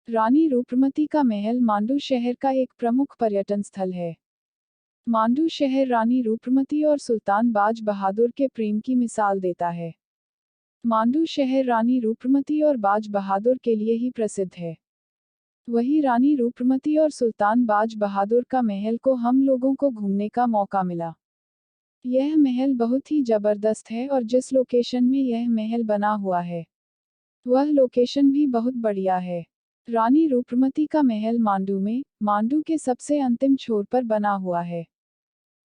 रानी रूपमती का महल मांडू शहर का एक प्रमुख पर्यटन स्थल है। मांडू शहर रानी रूपमती और सुल्तान बाज बहादुर के प्रेम की मिसाल देता है। मांडू शहर रानी रूपमती और बाज बहादुर के लिए ही प्रसिद्ध है। वही रानी रूपमती और सुल्तान बाज बहादुर का महल को हम लोगों को घूमने का मौका मिला। यह महल बहुत ही जबरदस्त है और जिस लोकेशन में यह महल बना हुआ है, वह लोकेशन भी बहुत बढ़िया है। रानी रूपमती का महल मांडू के सबसे अंतिम छोर पर बना हुआ है।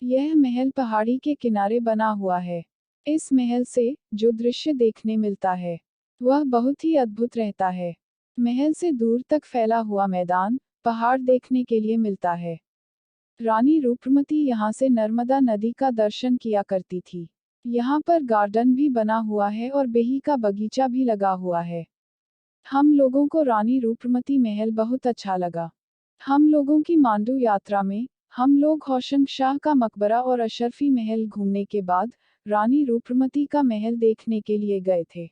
यह महल पहाड़ी के किनारे बना हुआ है। इस महल से जो दृश्य देखने मिलता है, वह बहुत ही अद्भुत रहता है। महल से दूर तक फैला हुआ मैदान, पहाड़ देखने के लिए मिलता है। रानी रूपमती यहाँ से नर्मदा नदी का दर्शन किया करती थी। यहाँ पर गार्डन भी बना हुआ है और बेही का बगीचा भी लगा हुआ है। हम लोगों को रानी रूपमती महल बहुत अच्छा लगा। हम लोगों की मांडू यात्रा में हम लोग होशंग शाह का मकबरा और अशरफी महल घूमने के बाद रानी रूपमती का महल देखने के लिए गए थे।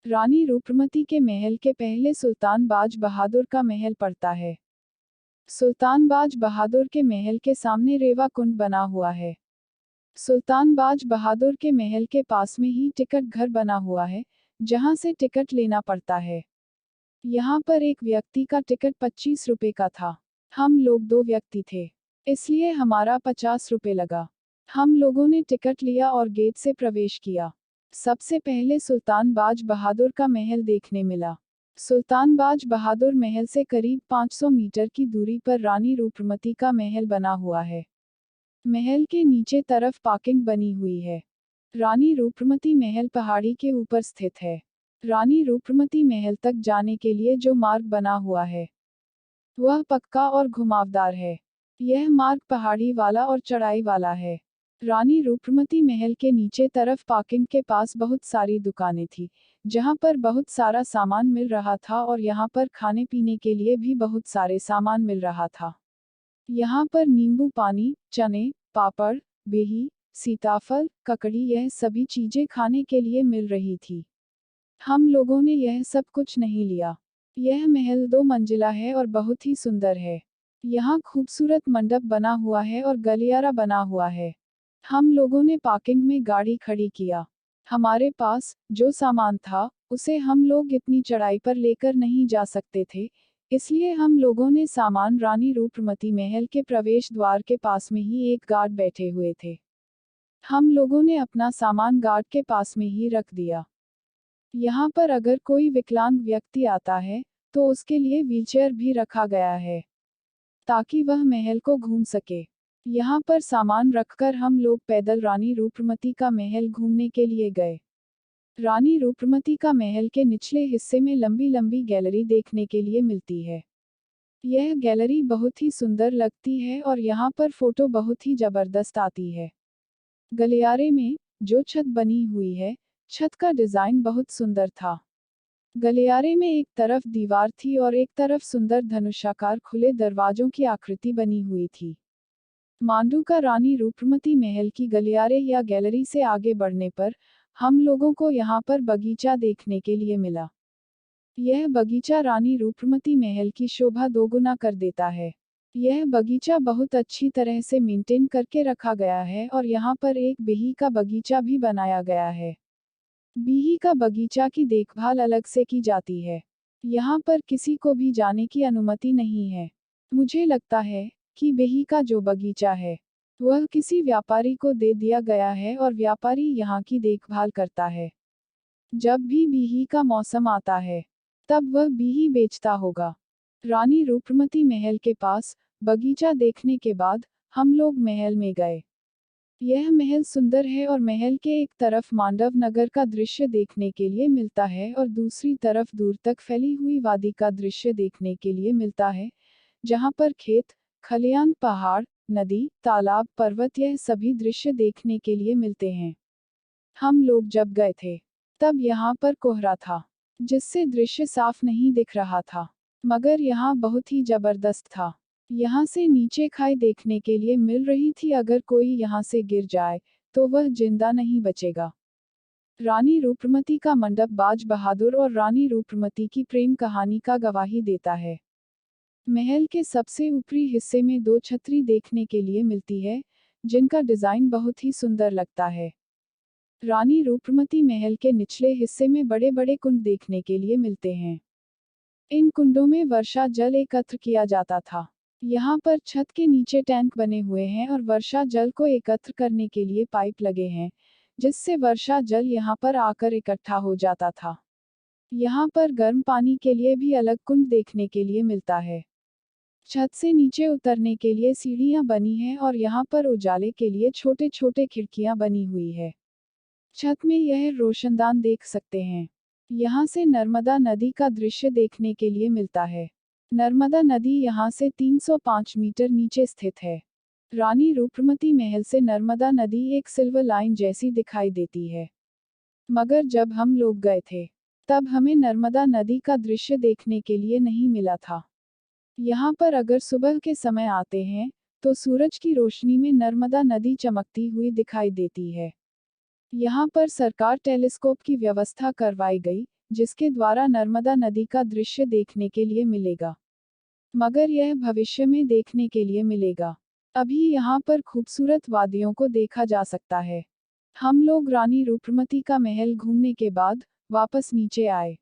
रानी रूपमती के महल के पहले सुल्तान बाज बहादुर का महल पड़ता है। सुल्तान बाज बहादुर के महल के सामने रेवा कुंड बना हुआ है। सुल्तान बाज बहादुर के महल के पास में ही टिकट घर बना हुआ है, जहां से टिकट लेना पड़ता है। यहाँ पर एक व्यक्ति का टिकट 25 रुपए का था। हम लोग 2 व्यक्ति थे, इसलिए हमारा 50 रुपए लगा। हम लोगों ने टिकट लिया और गेट से प्रवेश किया। सबसे पहले सुल्तान बाज बहादुर का महल देखने मिला। सुल्तान बाज बहादुर महल से करीब 500 मीटर की दूरी पर रानी रूपमती का महल बना हुआ है। महल के नीचे तरफ पार्किंग बनी हुई है। रानी रूपमती महल पहाड़ी के ऊपर स्थित है। रानी रूपमती महल तक जाने के लिए जो मार्ग बना हुआ है, वह पक्का और घुमावदार है। यह मार्ग पहाड़ी वाला और चढ़ाई वाला है। रानी रूपमती महल के नीचे तरफ पार्किंग के पास बहुत सारी दुकानें थी, जहां पर बहुत सारा सामान मिल रहा था और यहाँ पर खाने पीने के लिए भी बहुत सारे सामान मिल रहा था। यहाँ पर नींबू पानी, चने, पापड़, बेही, सीताफल, ककड़ी यह सभी चीजें खाने के लिए मिल रही थी। हम लोगों ने यह सब कुछ नहीं लिया। यह महल 2 मंजिला है और बहुत ही सुंदर है। यहाँ खूबसूरत मंडप बना हुआ है और गलियारा बना हुआ है। हम लोगों ने पार्किंग में गाड़ी खड़ी किया। हमारे पास जो सामान था, उसे हम लोग इतनी चढ़ाई पर लेकर नहीं जा सकते थे, इसलिए हम लोगों ने सामान रानी रूपमती महल के प्रवेश द्वार के पास में ही एक गार्ड बैठे हुए थे। हम लोगों ने अपना सामान गार्ड के पास में ही रख दिया। यहाँ पर अगर कोई विकलांग व्यक्ति आता है, तो उसके लिए व्हीलचेयर भी रखा गया है, ताकि वह महल को घूम सके। यहाँ पर सामान रखकर हम लोग पैदल रानी रूपमती का महल घूमने के लिए गए। रानी रूपमती का महल के निचले हिस्से में लंबी लंबी गैलरी देखने के लिए मिलती है। यह गैलरी बहुत ही सुंदर लगती है और यहाँ पर फोटो बहुत ही जबरदस्त आती है। गलियारे में जो छत बनी हुई है, छत का डिजाइन बहुत सुंदर था। गलियारे में एक तरफ दीवार थी और एक तरफ सुंदर धनुषाकार खुले दरवाजों की आकृति बनी हुई थी। मांडू का रानी रूपमती महल की गलियारे या गैलरी से आगे बढ़ने पर हम लोगों को यहाँ पर बगीचा देखने के लिए मिला। यह बगीचा रानी रूपमती महल की शोभा दोगुना कर देता है। यह बगीचा बहुत अच्छी तरह से मेंटेन करके रखा गया है और यहाँ पर एक बेही का बगीचा भी बनाया गया है। बेही का बगीचा की देखभाल अलग से की जाती है। यहाँ पर किसी को भी जाने की अनुमति नहीं है। मुझे लगता है कि बेही का जो बगीचा है, वह किसी व्यापारी को दे दिया गया है और व्यापारी यहाँ की देखभाल करता है। जब भी बेही का मौसम आता है, तब वह बेही बेचता होगा। रानी रूपमती महल के पास बगीचा देखने के बाद हम लोग महल में गए। यह महल सुंदर है और महल के एक तरफ मांडव नगर का दृश्य देखने के लिए मिलता है और दूसरी तरफ दूर तक फैली हुई वादी का दृश्य देखने के लिए मिलता है, जहां पर खेत, खलियान, पहाड़, नदी, तालाब, पर्वत यह सभी दृश्य देखने के लिए मिलते हैं। हम लोग जब गए थे, तब यहाँ पर कोहरा था, जिससे दृश्य साफ नहीं दिख रहा था, मगर यहाँ बहुत ही जबरदस्त था। यहाँ से नीचे खाई देखने के लिए मिल रही थी। अगर कोई यहाँ से गिर जाए, तो वह जिंदा नहीं बचेगा। रानी रूपमती का मंडप बाज बहादुर और रानी रूपमती की प्रेम कहानी का गवाही देता है। महल के सबसे ऊपरी हिस्से में दो छतरी देखने के लिए मिलती है, जिनका डिजाइन बहुत ही सुंदर लगता है। रानी रूपमती महल के निचले हिस्से में बड़े बड़े कुंड देखने के लिए मिलते हैं। इन कुंडों में वर्षा जल एकत्र किया जाता था। यहाँ पर छत के नीचे टैंक बने हुए हैं और वर्षा जल को एकत्र करने के लिए पाइप लगे हैं, जिससे वर्षा जल यहाँ पर आकर इकट्ठा हो जाता था। यहाँ पर गर्म पानी के लिए भी अलग कुंड देखने के लिए मिलता है। छत से नीचे उतरने के लिए सीढ़ियां बनी हैं और यहाँ पर उजाले के लिए छोटे छोटे खिड़कियां बनी हुई है। छत में यह रोशनदान देख सकते हैं। यहाँ से नर्मदा नदी का दृश्य देखने के लिए मिलता है। नर्मदा नदी यहाँ से 305 मीटर नीचे स्थित है। रानी रूपमती महल से नर्मदा नदी एक सिल्वर लाइन जैसी दिखाई देती है। मगर जब हम लोग गए थे, तब हमें नर्मदा नदी का दृश्य देखने के लिए नहीं मिला था। यहाँ पर अगर सुबह के समय आते हैं, तो सूरज की रोशनी में नर्मदा नदी चमकती हुई दिखाई देती है। यहाँ पर सरकार टेलीस्कोप की व्यवस्था करवाई गई, जिसके द्वारा नर्मदा नदी का दृश्य देखने के लिए मिलेगा। मगर यह भविष्य में देखने के लिए मिलेगा। अभी यहाँ पर खूबसूरत वादियों को देखा जा सकता है। हम लोग रानी रूपमती का महल घूमने के बाद वापस नीचे आए।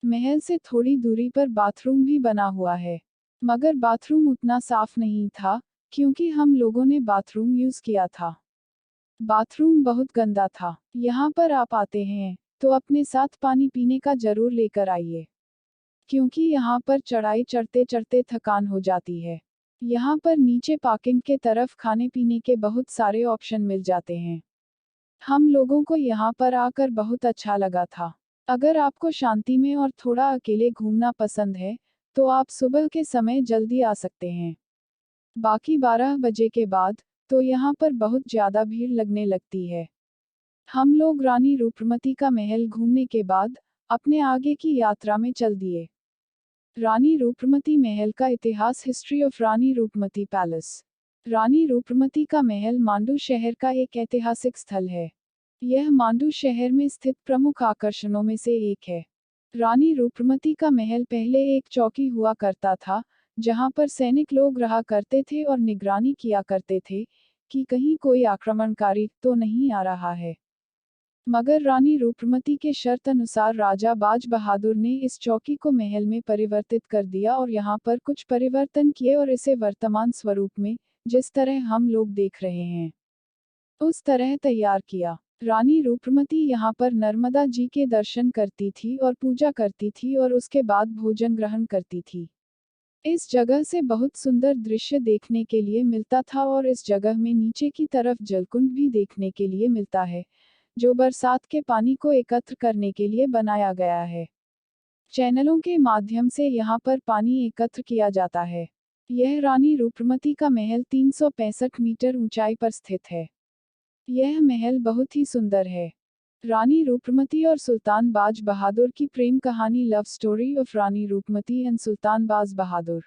महल से थोड़ी दूरी पर बाथरूम भी बना हुआ है, मगर बाथरूम उतना साफ नहीं था, क्योंकि हम लोगों ने बाथरूम यूज किया था। बाथरूम बहुत गंदा था। यहाँ पर आप आते हैं, तो अपने साथ पानी पीने का जरूर लेकर आइए, क्योंकि यहाँ पर चढ़ाई चढ़ते चढ़ते थकान हो जाती है। यहाँ पर नीचे पार्किंग के तरफ खाने पीने के बहुत सारे ऑप्शन मिल जाते हैं। हम लोगों को यहाँ पर आकर बहुत अच्छा लगा था। अगर आपको शांति में और थोड़ा अकेले घूमना पसंद है, तो आप सुबह के समय जल्दी आ सकते हैं। बाकी 12 बजे के बाद, तो यहाँ पर बहुत ज्यादा भीड़ लगने लगती है। हम लोग रानी रूपमती का महल घूमने के बाद, अपने आगे की यात्रा में चल दिए। रानी रूपमती महल का इतिहास। History of Rani Roopmati palace. Rani Roopmati का महल मांडू शहर का एक ऐतिहासिक स्थल है। यह मांडू शहर में स्थित प्रमुख आकर्षणों में से एक है। रानी रूपमती का महल पहले एक चौकी हुआ करता था, जहां पर सैनिक लोग रहा करते थे और निगरानी किया करते थे कि कहीं कोई आक्रमणकारी तो नहीं आ रहा है। मगर रानी रूपमती के शर्त अनुसार राजा बाज बहादुर ने इस चौकी को महल में परिवर्तित कर दिया और यहाँ पर कुछ परिवर्तन किए और इसे वर्तमान स्वरूप में, जिस तरह हम लोग देख रहे हैं, उस तरह तैयार किया। रानी रूपमती यहाँ पर नर्मदा जी के दर्शन करती थी और पूजा करती थी और उसके बाद भोजन ग्रहण करती थी। इस जगह से बहुत सुंदर दृश्य देखने के लिए मिलता था और इस जगह में नीचे की तरफ जलकुंड भी देखने के लिए मिलता है, जो बरसात के पानी को एकत्र करने के लिए बनाया गया है। चैनलों के माध्यम से यहाँ पर पानी एकत्र किया जाता है। यह रानी रूपमती का महल 365 मीटर ऊंचाई पर स्थित है। यह महल बहुत ही सुंदर है। रानी रूपमती और सुल्तान बाज बहादुर की प्रेम कहानी। Love story of Rani Roopmati and Sultan Baz Bahadur.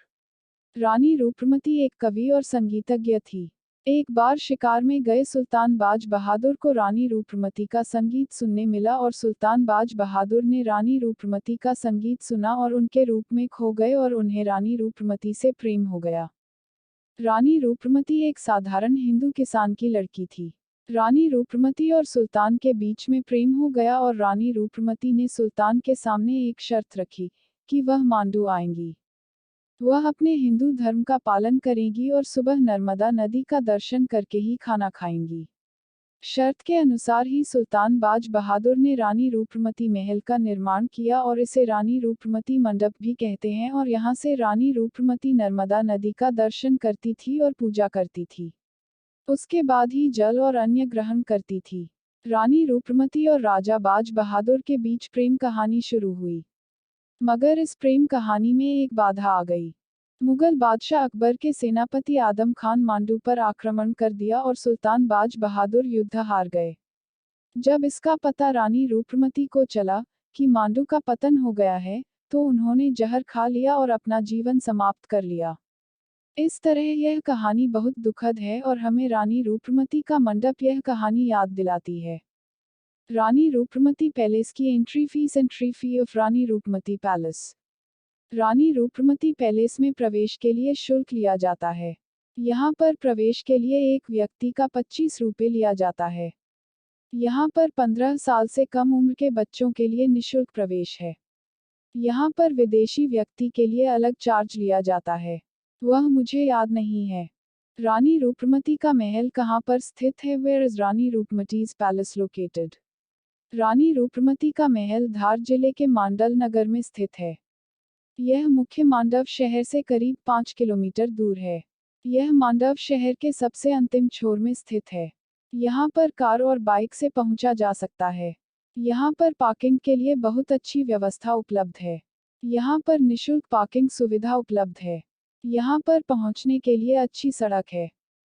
रानी रूपमती एक कवि और संगीतज्ञ थी। एक बार शिकार में गए सुल्तान बाज बहादुर को रानी रूपमती का संगीत सुनने मिला और सुल्तान बाज बहादुर ने रानी रूपमती का संगीत सुना और उनके रूप में खो गए और उन्हें रानी रूपमती से प्रेम हो गया। रानी रूपमती एक साधारण हिंदू किसान की लड़की थी। रानी रूपमती और सुल्तान के बीच में प्रेम हो गया और रानी रूपमती ने सुल्तान के सामने एक शर्त रखी कि वह मांडू आएंगी। वह अपने हिंदू धर्म का पालन करेंगी और सुबह नर्मदा नदी का दर्शन करके ही खाना खाएंगी। शर्त के अनुसार ही सुल्तान बाज बहादुर ने रानी रूपमती महल का निर्माण किया और इसे रानी रूपमती मंडप भी कहते हैं और यहाँ से रानी रूपमती नर्मदा नदी का दर्शन करती थी और पूजा करती थी। उसके बाद ही जल और अन्य ग्रहण करती थी। रानी रूपमती और राजा बाज बहादुर के बीच प्रेम कहानी शुरू हुई। मगर इस प्रेम कहानी में एक बाधा आ गई। मुगल बादशाह अकबर के सेनापति आदम खान मांडू पर आक्रमण कर दिया और सुल्तान बाज बहादुर युद्ध हार गए। जब इसका पता रानी रूपमती को चला कि मांडू का पतन हो गया है, तो उन्होंने जहर खा लिया और अपना जीवन समाप्त कर लिया। इस तरह यह कहानी बहुत दुखद है और हमें रानी रूपमती का मंडप यह कहानी याद दिलाती है। रानी रूपमती पैलेस की entry fee of Rani Roopmati palace. Rani Roopmati palace में प्रवेश के लिए शुल्क लिया जाता है। यहाँ पर प्रवेश के लिए एक व्यक्ति का 25 रुपये लिया जाता है। यहाँ पर 15 साल से कम उम्र के बच्चों के लिए निःशुल्क प्रवेश है। यहाँ पर विदेशी व्यक्ति के लिए अलग चार्ज लिया जाता है, वह मुझे याद नहीं है। रानी रूपमती का महल कहाँ पर स्थित है? Where is Rani Roopmati's palace located? रानी रूपमती का महल धार जिले के मांडल नगर में स्थित है। यह मुख्य मांडव शहर से करीब 5 किलोमीटर दूर है। यह मांडव शहर के सबसे अंतिम छोर में स्थित है। यहाँ पर कार और बाइक से पहुँचा जा सकता है। यहाँ पर पार्किंग के लिए बहुत अच्छी व्यवस्था उपलब्ध है। यहाँ पर निःशुल्क पार्किंग सुविधा उपलब्ध है। यहाँ पर पहुँचने के लिए अच्छी सड़क है।